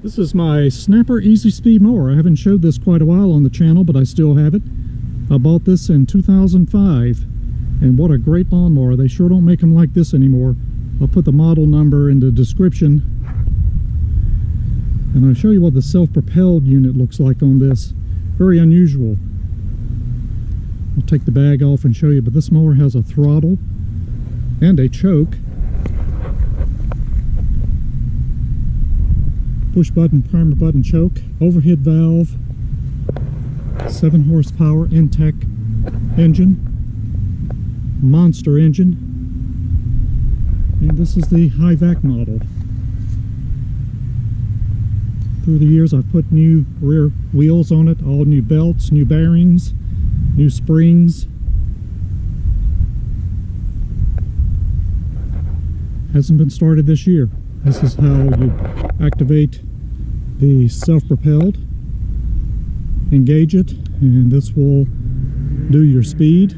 This is my Snapper Easy Speed mower. I haven't showed this quite a while on the channel, but I still have it. I bought this in 2005, and what a great lawnmower. They sure don't make them like this anymore. I'll put the model number in the description, and I'll show you what the self-propelled unit looks like on this. Very unusual. I'll take the bag off and show you, but this mower has a throttle and a choke. Push button, primer button choke, overhead valve, 7 horsepower Intech engine, monster engine, and this is the Hi-Vac model. Through the years I've put new rear wheels on it, all new belts, new bearings, new springs. Hasn't been started this year. This is how you activate the self-propelled, engage it, and this will do your speed.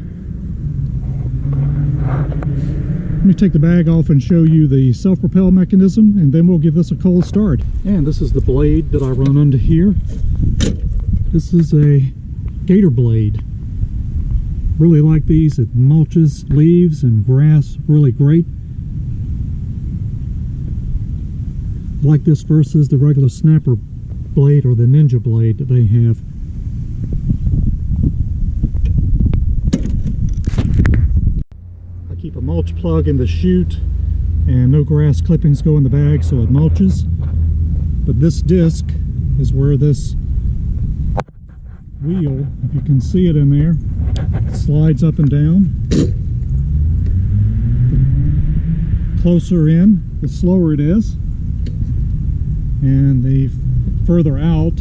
Let me take the bag off and show you the self-propelled mechanism, and then we'll give this a cold start. And this is the blade that I run under here. This is a Gator Blade. Really like these. It mulches leaves and grass really great. Like this versus the regular Snapper blade or the Ninja blade that they have. I keep a mulch plug in the chute, and no grass clippings go in the bag, so it mulches. But this disc is where this wheel, if you can see it in there, slides up and down. The closer in, the slower it is. And the further out,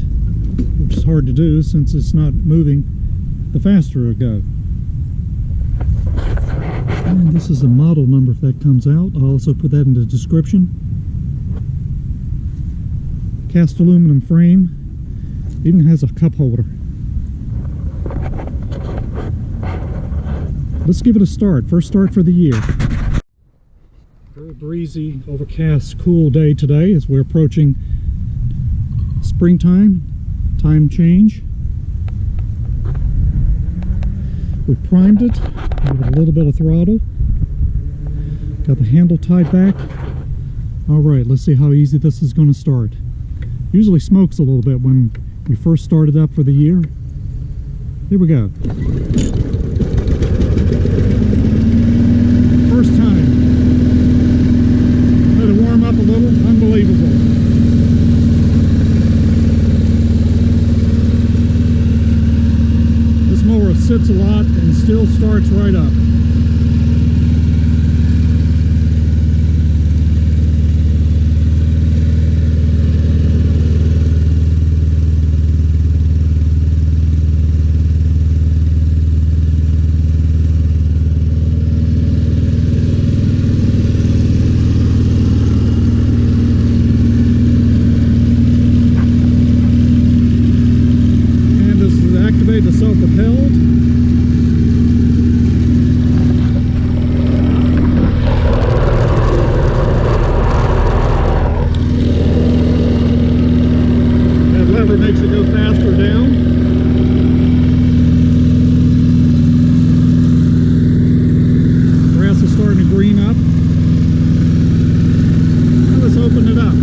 which is hard to do since it's not moving, the faster it'll go. And this is a model number if that comes out. I'll also put that in the description. Cast aluminum frame, even has a cup holder. Let's give it a start. First start for the year. Very breezy, overcast, cool day today as we're approaching springtime, time change. We primed it, give it a little bit of throttle. Got the handle tied back. Alright, let's see how easy this is going to start. Usually smokes a little bit when we first started up for the year. Here we go. First time. Let it warm up a little. Unbelievable. This mower sits a lot and still starts right up. The self-propelled. That lever makes it go faster down. Grass is starting to green up. Now let's open it up.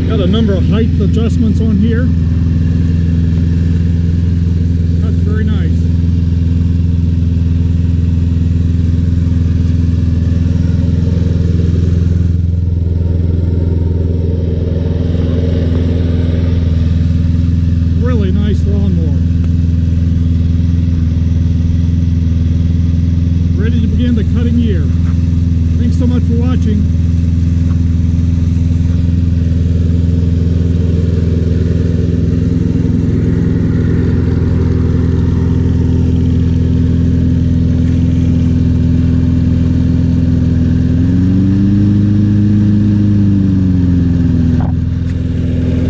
Got a number of height adjustments on here. That's very nice. really nice lawnmower. Ready to begin the cutting year. Thanks so much for watching.